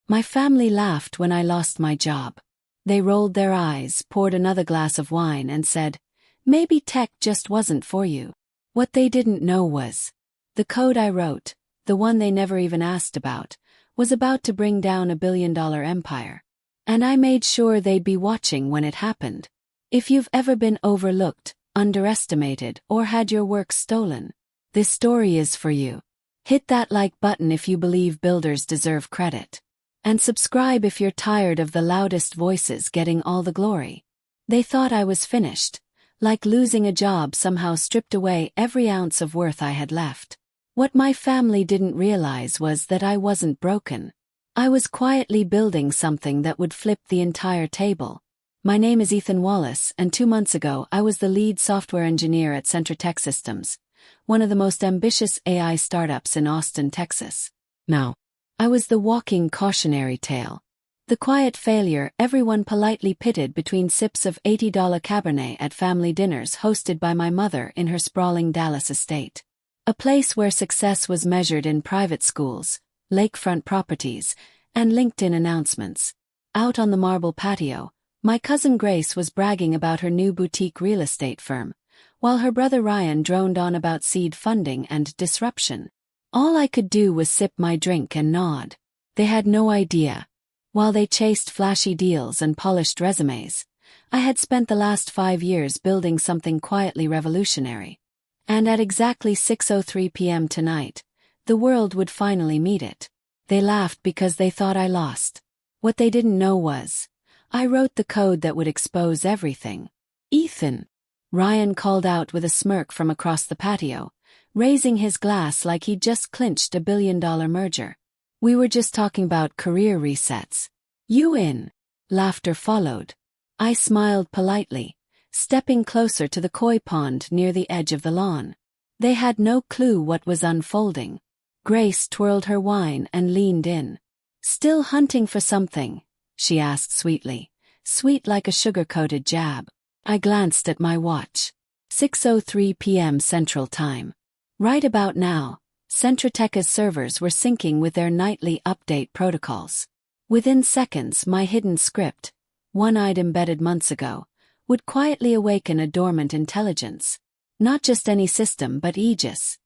My family laughed when I lost my job. They rolled their eyes, poured another glass of wine, and said, "Maybe tech just wasn't for you." What they didn't know was, the code I wrote, the one they never even asked about, was about to bring down $1 billion empire. And I made sure they'd be watching when it happened. If you've ever been overlooked, underestimated, or had your work stolen, this story is for you. Hit that like button if you believe builders deserve credit. And subscribe if you're tired of the loudest voices getting all the glory. They thought I was finished, like losing a job somehow stripped away every ounce of worth I had left. What my family didn't realize was that I wasn't broken. I was quietly building something that would flip the entire table. My name is Ethan Wallace, and 2 months ago I was the lead software engineer at Tech Systems, one of the most ambitious AI startups in Austin, Texas. Now, I was the walking cautionary tale. The quiet failure everyone politely pitted between sips of $80 Cabernet at family dinners hosted by my mother in her sprawling Dallas estate. A place where success was measured in private schools, lakefront properties, and LinkedIn announcements. Out on the marble patio, my cousin Grace was bragging about her new boutique real estate firm, while her brother Ryan droned on about seed funding and disruption. All I could do was sip my drink and nod. They had no idea. While they chased flashy deals and polished resumes, I had spent the last 5 years building something quietly revolutionary. And at exactly 6:03 p.m. tonight, the world would finally meet it. They laughed because they thought I lost. What they didn't know was, I wrote the code that would expose everything. "Ethan," Ryan called out with a smirk from across the patio, raising his glass like he'd just clinched $1 billion merger. "We were just talking about career resets. You in?" Laughter followed. I smiled politely, stepping closer to the koi pond near the edge of the lawn. They had no clue what was unfolding. Grace twirled her wine and leaned in. "Still hunting for something?" she asked sweetly, sweet like a sugar-coated jab. I glanced at my watch. 6:03 p.m. Central Time. Right about now, Tech's servers were syncing with their nightly update protocols. Within seconds, my hidden script, one-eyed embedded months ago, would quietly awaken a dormant intelligence. Not just any system but Aegis,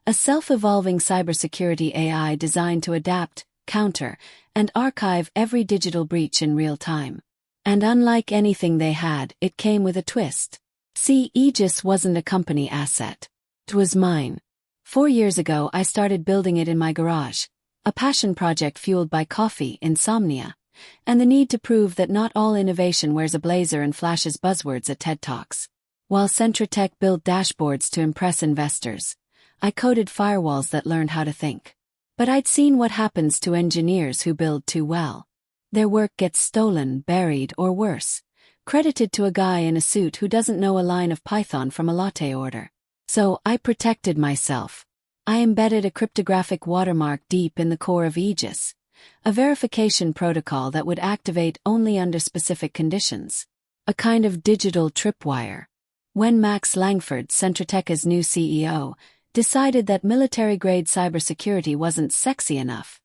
a self-evolving cybersecurity AI designed to adapt, counter, and archive every digital breach in real time. And unlike anything they had, it came with a twist. See, Aegis wasn't a company asset. It was mine. 4 years ago I started building it in my garage, a passion project fueled by coffee, insomnia, and the need to prove that not all innovation wears a blazer and flashes buzzwords at TED Talks. While Tech built dashboards to impress investors, I coded firewalls that learned how to think. But I'd seen what happens to engineers who build too well. Their work gets stolen, buried, or worse, credited to a guy in a suit who doesn't know a line of Python from a latte order. So I protected myself. I embedded a cryptographic watermark deep in the core of Aegis, a verification protocol that would activate only under specific conditions. A kind of digital tripwire. When Max Langford, Tech's new CEO, decided that military-grade cybersecurity wasn't sexy enough,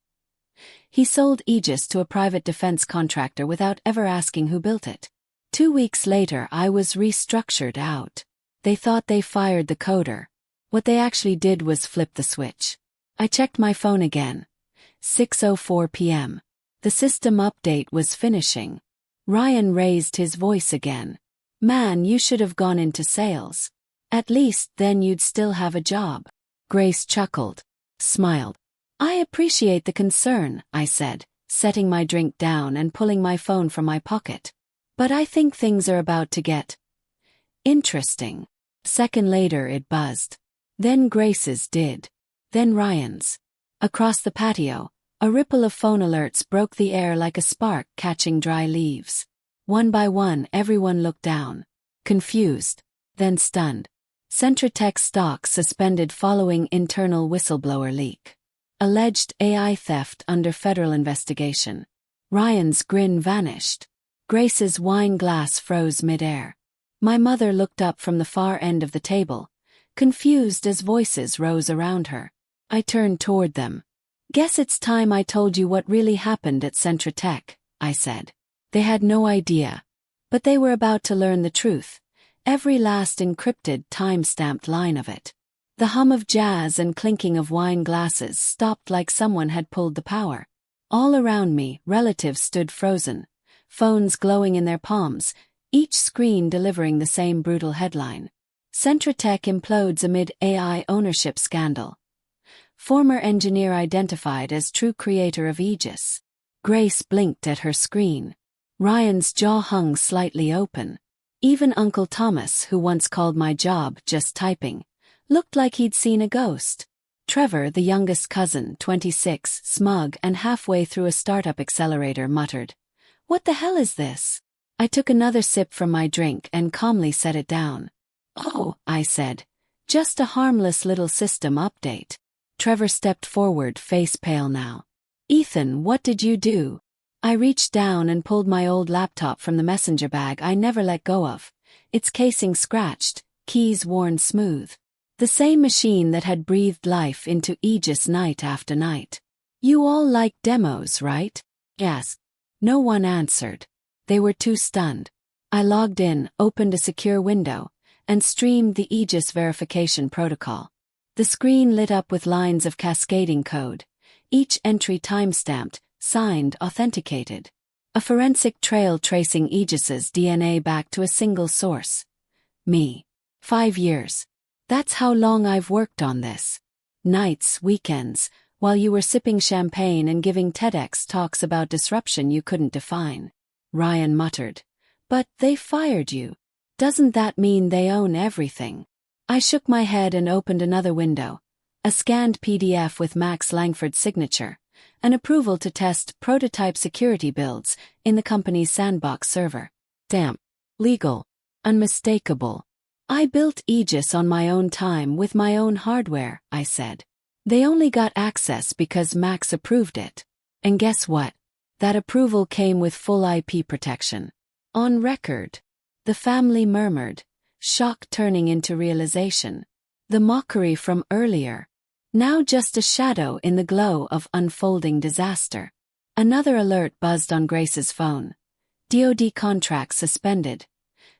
he sold Aegis to a private defense contractor without ever asking who built it. 2 weeks later I was restructured out. They thought they fired the coder. What they actually did was flip the switch. I checked my phone again. 6:04 p.m. The system update was finishing. Ryan raised his voice again. "Man, you should have gone into sales. At least then you'd still have a job." Grace chuckled, smiled. "I appreciate the concern," I said, setting my drink down and pulling my phone from my pocket. "But I think things are about to get interesting." Second later it buzzed. Then Grace's did. Then Ryan's. Across the patio, a ripple of phone alerts broke the air like a spark catching dry leaves. One by one everyone looked down. Confused. Then stunned. Tech stock suspended following internal whistleblower leak. Alleged AI theft under federal investigation. Ryan's grin vanished. Grace's wine glass froze midair. My mother looked up from the far end of the table, confused as voices rose around her. I turned toward them. Guess it's time I told you what really happened at Centra Tech, I said. They had no idea. But they were about to learn the truth, every last encrypted, time-stamped line of it. The hum of jazz and clinking of wine glasses stopped like someone had pulled the power. All around me, relatives stood frozen, phones glowing in their palms, each screen delivering the same brutal headline. Centra Tech implodes amid AI ownership scandal. Former engineer identified as true creator of Aegis. Grace blinked at her screen. Ryan's jaw hung slightly open. Even Uncle Thomas, who once called my job just typing, looked like he'd seen a ghost. Trevor, the youngest cousin, 26, smug and halfway through a startup accelerator, muttered, "What the hell is this?" I took another sip from my drink and calmly set it down. "Oh," I said, "just a harmless little system update." Trevor stepped forward, face pale now. "Ethan, what did you do?" I reached down and pulled my old laptop from the messenger bag I never let go of, its casing scratched, keys worn smooth. The same machine that had breathed life into Aegis night after night. "You all like demos, right?" "Yes." No one answered. They were too stunned. I logged in, opened a secure window, and streamed the Aegis verification protocol. The screen lit up with lines of cascading code, each entry timestamped, signed, authenticated. A forensic trail tracing Aegis's DNA back to a single source. Me. 5 years. That's how long I've worked on this. Nights, weekends, while you were sipping champagne and giving TEDx talks about disruption you couldn't define. Ryan muttered. "But they fired you. Doesn't that mean they own everything?" I shook my head and opened another window. A scanned PDF with Max Langford's signature. An approval to test prototype security builds in the company's sandbox server. Damn. Legal. Unmistakable. "I built Aegis on my own time with my own hardware," I said. "They only got access because Max approved it. And guess what? That approval came with full IP protection. On record." The family murmured, shock turning into realization. The mockery from earlier. Now just a shadow in the glow of unfolding disaster. Another alert buzzed on Grace's phone. DoD contract suspended.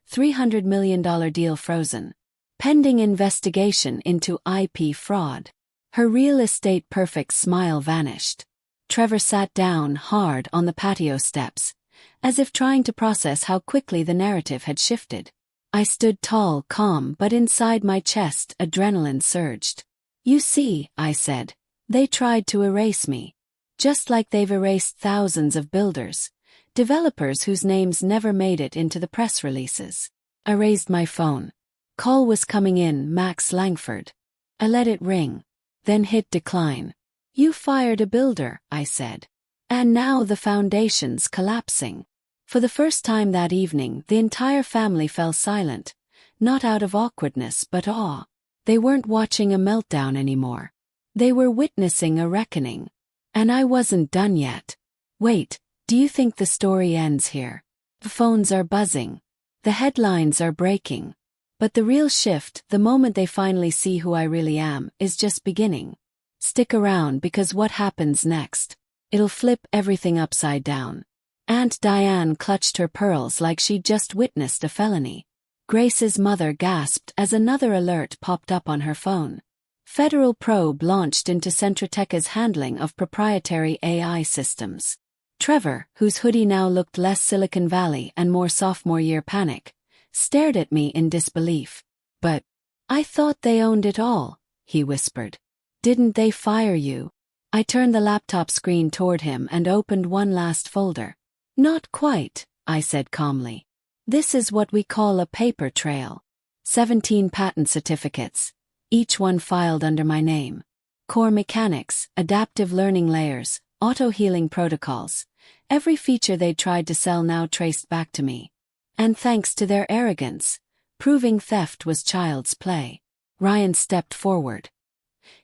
$300 million deal frozen. Pending investigation into IP fraud. Her real estate perfect smile vanished. Trevor sat down hard on the patio steps, as if trying to process how quickly the narrative had shifted. I stood tall, calm, but inside my chest adrenaline surged. "You see," I said, "they tried to erase me. Just like they've erased thousands of builders, developers whose names never made it into the press releases." I raised my phone. Call was coming in, Max Langford. I let it ring, then hit decline. "You fired a builder," I said. "And now the foundation's collapsing." For the first time that evening, the entire family fell silent, not out of awkwardness but awe. They weren't watching a meltdown anymore. They were witnessing a reckoning. And I wasn't done yet. "Wait, do you think the story ends here?" The phones are buzzing. The headlines are breaking. But the real shift, the moment they finally see who I really am, is just beginning. Stick around because what happens next? It'll flip everything upside down. Aunt Diane clutched her pearls like she'd just witnessed a felony. Grace's mother gasped as another alert popped up on her phone. Federal probe launched into Centra Tech's handling of proprietary AI systems. Trevor, whose hoodie now looked less Silicon Valley and more sophomore year panic, stared at me in disbelief. "But I thought they owned it all," he whispered. "Didn't they fire you?" I turned the laptop screen toward him and opened one last folder. "Not quite," I said calmly. "This is what we call a paper trail. 17 patent certificates, each one filed under my name. Core mechanics, adaptive learning layers, auto-healing protocols. Every feature they tried to sell now traced back to me. And thanks to their arrogance, proving theft was child's play." Ryan stepped forward.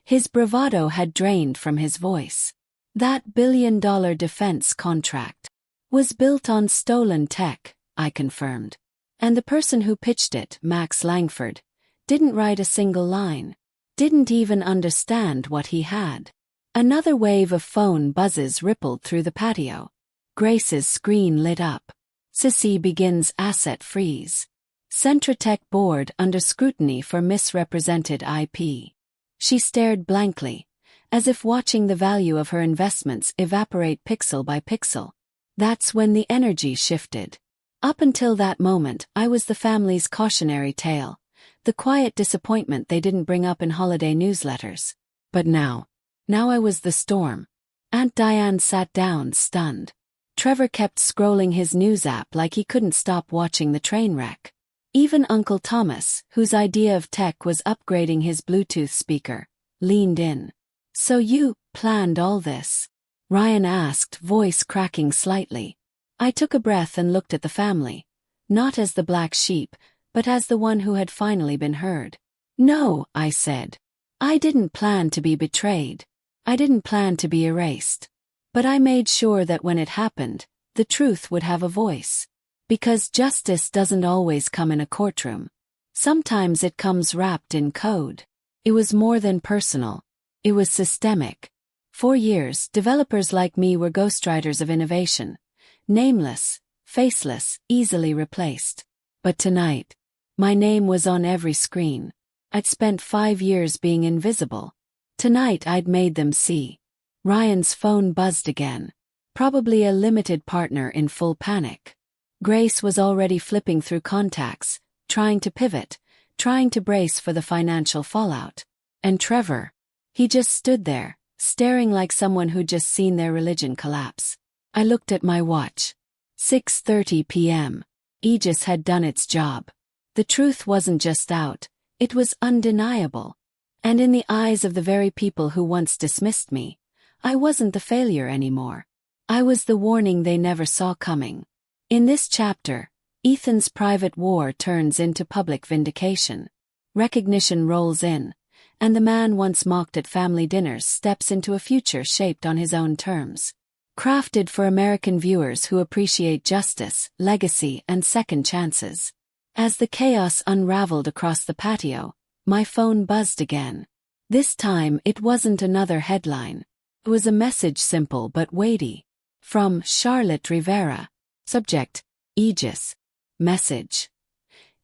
His bravado had drained from his voice. "That billion-dollar defense contract was built on stolen tech," I confirmed. "And the person who pitched it, Max Langford, didn't write a single line. Didn't even understand what he had." Another wave of phone buzzes rippled through the patio. Grace's screen lit up. Sissy begins asset freeze. Centratech board under scrutiny for misrepresented IP. She stared blankly, as if watching the value of her investments evaporate pixel by pixel. That's when the energy shifted. Up until that moment, I was the family's cautionary tale, the quiet disappointment they didn't bring up in holiday newsletters. But now I was the storm. Aunt Diane sat down, stunned. Trevor kept scrolling his news app like he couldn't stop watching the train wreck. Even Uncle Thomas, whose idea of tech was upgrading his Bluetooth speaker, leaned in. "So you planned all this?" Ryan asked, voice cracking slightly. I took a breath and looked at the family, not as the black sheep, but as the one who had finally been heard. "No," I said. "I didn't plan to be betrayed. I didn't plan to be erased. But I made sure that when it happened, the truth would have a voice. Because justice doesn't always come in a courtroom. Sometimes it comes wrapped in code." It was more than personal. It was systemic. For years, developers like me were ghostwriters of innovation. Nameless, faceless, easily replaced. But tonight, my name was on every screen. I'd spent 5 years being invisible. Tonight I'd made them see. Ryan's phone buzzed again. Probably a limited partner in full panic. Grace was already flipping through contacts, trying to pivot, trying to brace for the financial fallout. And Trevor, he just stood there, staring like someone who'd just seen their religion collapse. I looked at my watch. 6:30 p.m. Aegis had done its job. The truth wasn't just out, it was undeniable. And in the eyes of the very people who once dismissed me, I wasn't the failure anymore. I was the warning they never saw coming. In this chapter, Ethan's private war turns into public vindication. Recognition rolls in, and the man once mocked at family dinners steps into a future shaped on his own terms. Crafted for American viewers who appreciate justice, legacy, and second chances. As the chaos unraveled across the patio, my phone buzzed again. This time it wasn't another headline. It was a message, simple but weighty. From Charlotte Rivera. Subject: Aegis. Message: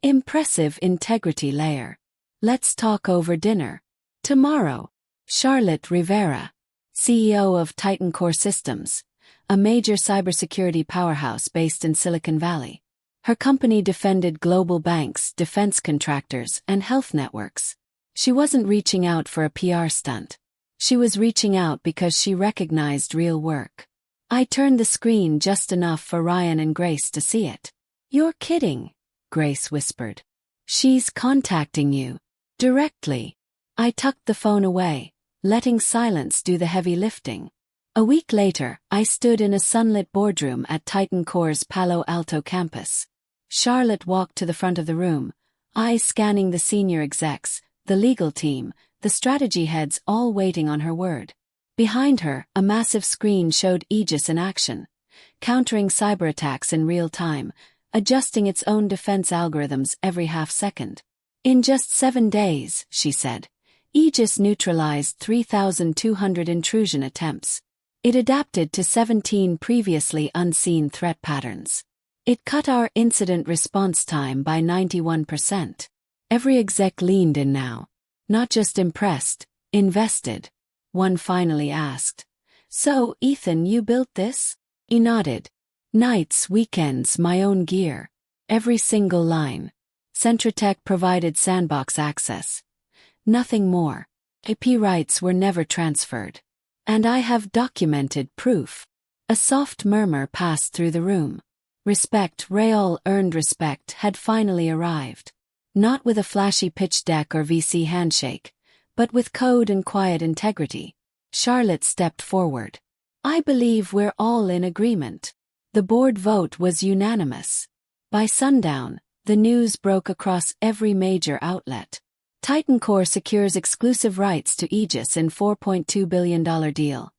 impressive integrity layer. Let's talk over dinner. Tomorrow. Charlotte Rivera, CEO of Titan Core Systems, a major cybersecurity powerhouse based in Silicon Valley. Her company defended global banks, defense contractors, and health networks. She wasn't reaching out for a PR stunt. She was reaching out because she recognized real work. I turned the screen just enough for Ryan and Grace to see it. "You're kidding," Grace whispered. "She's contacting you. Directly." I tucked the phone away, letting silence do the heavy lifting. A week later, I stood in a sunlit boardroom at Titan Core's Palo Alto campus. Charlotte walked to the front of the room, eyes scanning the senior execs, the legal team, the strategy heads all waiting on her word. Behind her, a massive screen showed Aegis in action, countering cyber attacks in real time, adjusting its own defense algorithms every half second. "In just 7 days," she said, Aegis neutralized 3,200 intrusion attempts. It adapted to 17 previously unseen threat patterns. It cut our incident response time by 91%. Every exec leaned in now. Not just impressed, invested. One finally asked, "So, Ethan, you built this?" He nodded. "Nights, weekends, my own gear. Every single line. Centratech provided sandbox access. Nothing more. IP rights were never transferred. And I have documented proof." A soft murmur passed through the room. Respect, real earned respect, had finally arrived. Not with a flashy pitch deck or VC handshake, but with code and quiet integrity. Charlotte stepped forward. "I believe we're all in agreement." The board vote was unanimous. By sundown, the news broke across every major outlet. Titan Core secures exclusive rights to Aegis in $4.2 billion deal.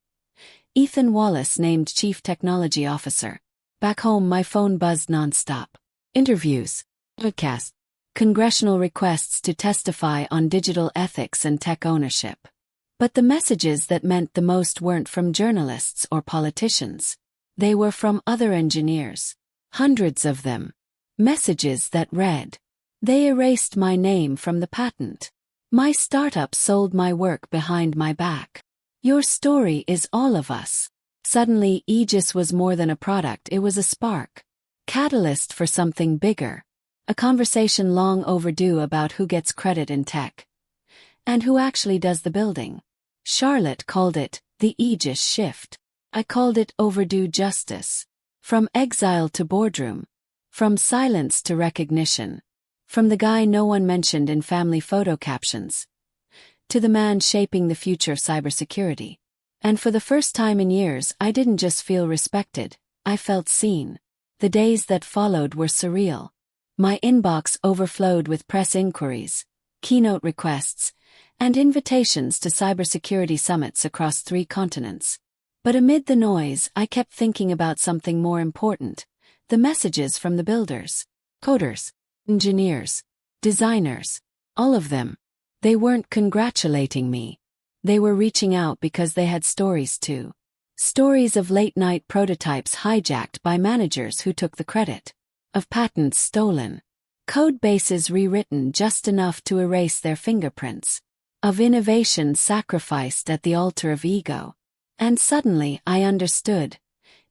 Ethan Wallace named Chief Technology Officer. Back home, my phone buzzed nonstop. Interviews. Podcast. Congressional requests to testify on digital ethics and tech ownership. But the messages that meant the most weren't from journalists or politicians. They were from other engineers. Hundreds of them. Messages that read, "They erased my name from the patent. My startup sold my work behind my back. Your story is all of us." Suddenly, Aegis was more than a product, it was a spark. Catalyst for something bigger. A conversation long overdue about who gets credit in tech. And who actually does the building. Charlotte called it the Aegis shift. I called it overdue justice. From exile to boardroom. From silence to recognition. From the guy no one mentioned in family photo captions. To the man shaping the future of cybersecurity. And for the first time in years, I didn't just feel respected, I felt seen. The days that followed were surreal. My inbox overflowed with press inquiries, keynote requests, and invitations to cybersecurity summits across 3 continents. But amid the noise, I kept thinking about something more important. The messages from the builders, coders, engineers, designers, all of them. They weren't congratulating me. They were reaching out because they had stories too. Stories of late-night prototypes hijacked by managers who took the credit. Of patents stolen. Code bases rewritten just enough to erase their fingerprints. Of innovation sacrificed at the altar of ego. And suddenly I understood.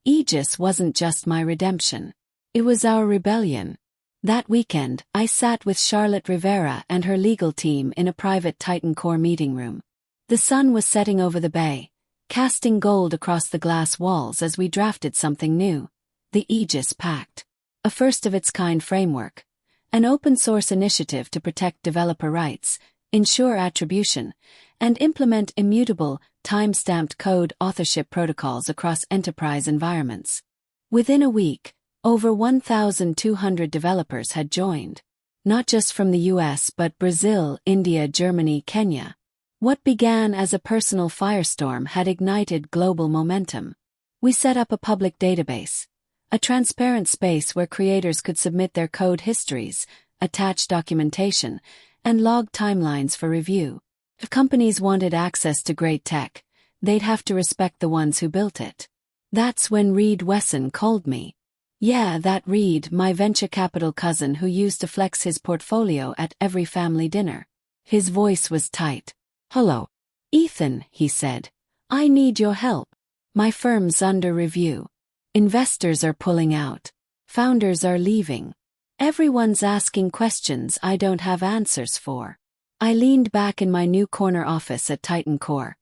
Aegis wasn't just my redemption. It was our rebellion. That weekend, I sat with Charlotte Rivera and her legal team in a private Titan Core meeting room. The sun was setting over the bay, casting gold across the glass walls as we drafted something new. The Aegis Pact. A first-of-its-kind framework. An open-source initiative to protect developer rights, ensure attribution, and implement immutable, time-stamped code authorship protocols across enterprise environments. Within a week, over 1,200 developers had joined. Not just from the US but Brazil, India, Germany, Kenya. What began as a personal firestorm had ignited global momentum. We set up a public database. A transparent space where creators could submit their code histories, attach documentation, and log timelines for review. If companies wanted access to great tech, they'd have to respect the ones who built it. That's when Reed Wesson called me. Yeah, that Reed, my venture capital cousin who used to flex his portfolio at every family dinner. His voice was tight. "Hello, Ethan," he said. "I need your help. My firm's under review. Investors are pulling out. Founders are leaving. Everyone's asking questions I don't have answers for." I leaned back in my new corner office at Titan Core,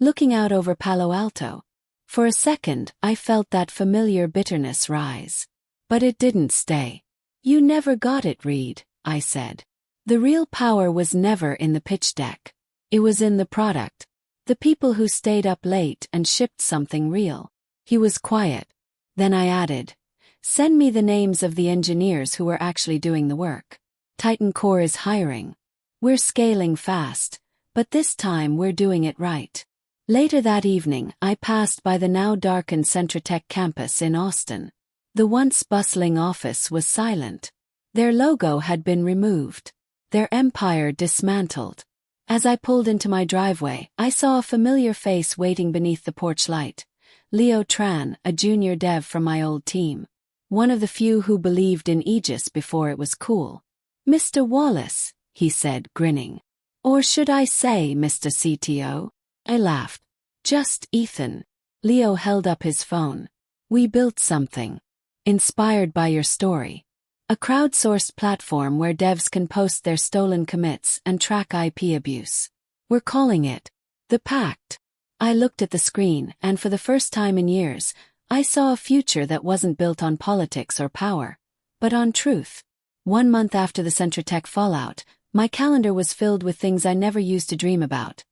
looking out over Palo Alto. For a second, I felt that familiar bitterness rise. But it didn't stay. "You never got it, Reed," I said. "The real power was never in the pitch deck. It was in the product. The people who stayed up late and shipped something real." He was quiet. Then I added, "Send me the names of the engineers who were actually doing the work. Titan Core is hiring. We're scaling fast, but this time we're doing it right." Later that evening, I passed by the now darkened Centratech campus in Austin. The once bustling office was silent. Their logo had been removed. Their empire dismantled. As I pulled into my driveway, I saw a familiar face waiting beneath the porch light. Leo Tran, a junior dev from my old team. One of the few who believed in Aegis before it was cool. "Mr. Wallace," he said, grinning. "Or should I say, Mr. CTO?" I laughed. "Just Ethan." Leo held up his phone. "We built something. Inspired by your story. A crowdsourced platform where devs can post their stolen commits and track IP abuse. We're calling it the Pact." I looked at the screen, and for the first time in years, I saw a future that wasn't built on politics or power, but on truth. 1 month after the Centratech fallout, my calendar was filled with things I never used to dream about.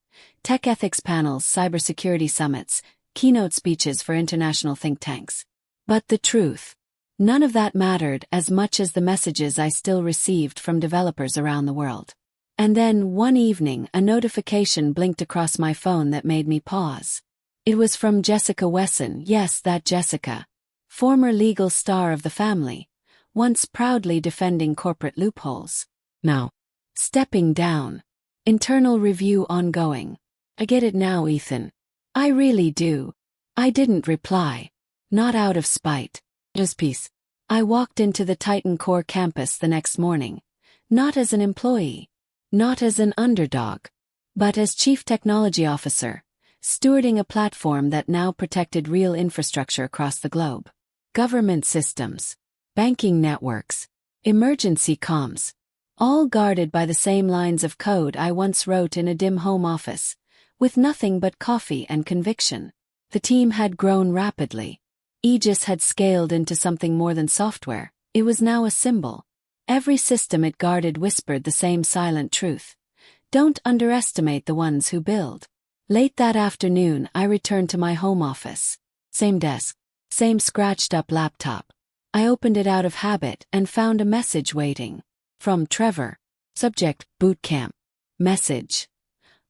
Tech ethics panels, cybersecurity summits, keynote speeches for international think tanks. But the truth. None of that mattered as much as the messages I still received from developers around the world. And then, one evening, a notification blinked across my phone that made me pause. It was from Jessica Wesson, yes, that Jessica. Former legal star of the family, once proudly defending corporate loopholes. Now, stepping down. Internal review ongoing. I get it now, Ethan. I really do. I didn't reply. Not out of spite. Just peace. I walked into the Titan Core campus the next morning. Not as an employee. Not as an underdog. But as Chief Technology Officer, stewarding a platform that now protected real infrastructure across the globe. Government systems. Banking networks. Emergency comms. All guarded by the same lines of code I once wrote in a dim home office, with nothing but coffee and conviction. The team had grown rapidly. Aegis had scaled into something more than software. It was now a symbol. Every system it guarded whispered the same silent truth. Don't underestimate the ones who build. Late that afternoon, I returned to my home office. Same desk. Same scratched-up laptop. I opened it out of habit and found a message waiting. From Trevor. Subject, Bootcamp. Message.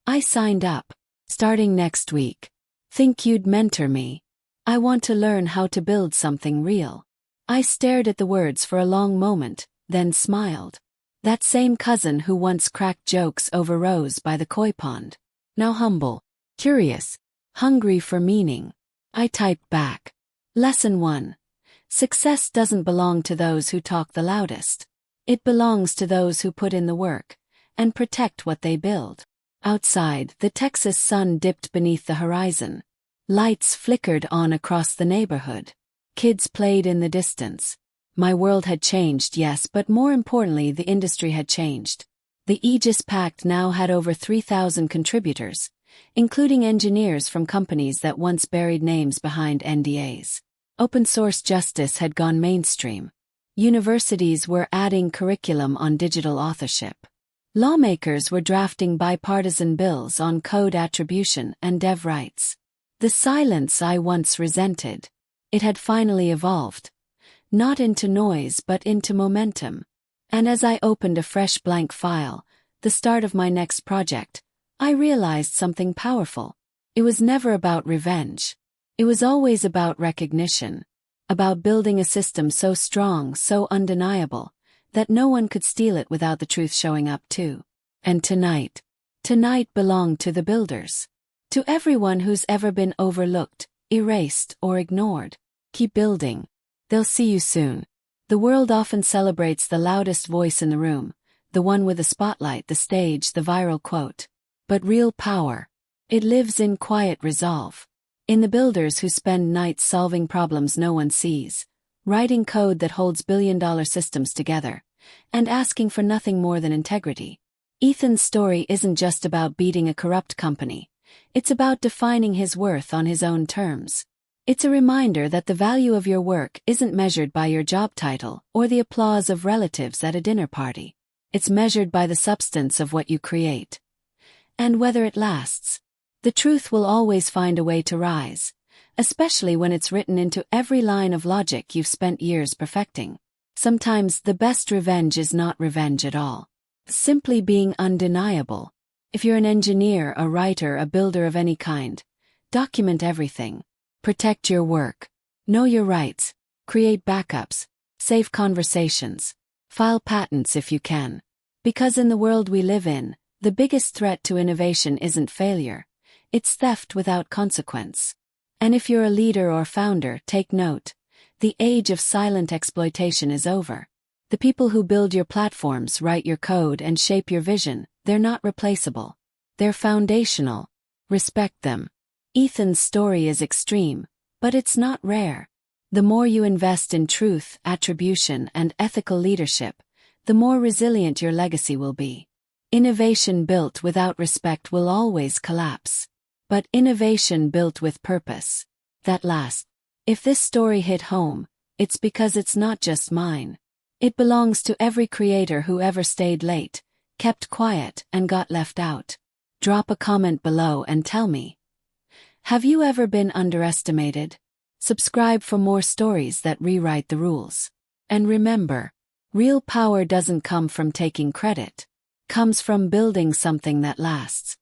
I signed up. Starting next week. Think you'd mentor me? I want to learn how to build something real. I stared at the words for a long moment, then smiled. That same cousin who once cracked jokes over rows by the koi pond. Now humble, curious, hungry for meaning. I typed back. Lesson 1. Success doesn't belong to those who talk the loudest. It belongs to those who put in the work and protect what they build. Outside, the Texas sun dipped beneath the horizon. Lights flickered on across the neighborhood. Kids played in the distance. My world had changed, yes, but more importantly, the industry had changed. The Aegis Pact now had over 3,000 contributors, including engineers from companies that once buried names behind NDAs. Open-source justice had gone mainstream. Universities were adding curriculum on digital authorship. Lawmakers were drafting bipartisan bills on code attribution and dev rights. The silence I once resented. It had finally evolved. Not into noise but into momentum. And as I opened a fresh blank file, the start of my next project, I realized something powerful. It was never about revenge. It was always about recognition. About building a system so strong, so undeniable, that no one could steal it without the truth showing up too. And tonight belonged to the builders. To everyone who's ever been overlooked, erased, or ignored. Keep building. They'll see you soon. The world often celebrates the loudest voice in the room, the one with the spotlight, the stage, the viral quote. But real power, it lives in quiet resolve. In the builders who spend nights solving problems no one sees, writing code that holds billion-dollar systems together, and asking for nothing more than integrity. Ethan's story isn't just about beating a corrupt company. It's about defining his worth on his own terms. It's a reminder that the value of your work isn't measured by your job title or the applause of relatives at a dinner party. It's measured by the substance of what you create. And whether it lasts. The truth will always find a way to rise, especially when it's written into every line of logic you've spent years perfecting. Sometimes the best revenge is not revenge at all. Simply being undeniable. If you're an engineer, a writer, a builder of any kind, document everything. Protect your work. Know your rights. Create backups. Save conversations. File patents if you can. Because in the world we live in, the biggest threat to innovation isn't failure. It's theft without consequence. And if you're a leader or founder, take note. The age of silent exploitation is over. The people who build your platforms, write your code, and shape your vision, they're not replaceable. They're foundational. Respect them. Ethan's story is extreme, but it's not rare. The more you invest in truth, attribution, and ethical leadership, the more resilient your legacy will be. Innovation built without respect will always collapse. But innovation built with purpose, that lasts. If this story hit home, it's because it's not just mine. It belongs to every creator who ever stayed late, kept quiet, and got left out. Drop a comment below and tell me. Have you ever been underestimated? Subscribe for more stories that rewrite the rules. And remember, real power doesn't come from taking credit. Comes from building something that lasts.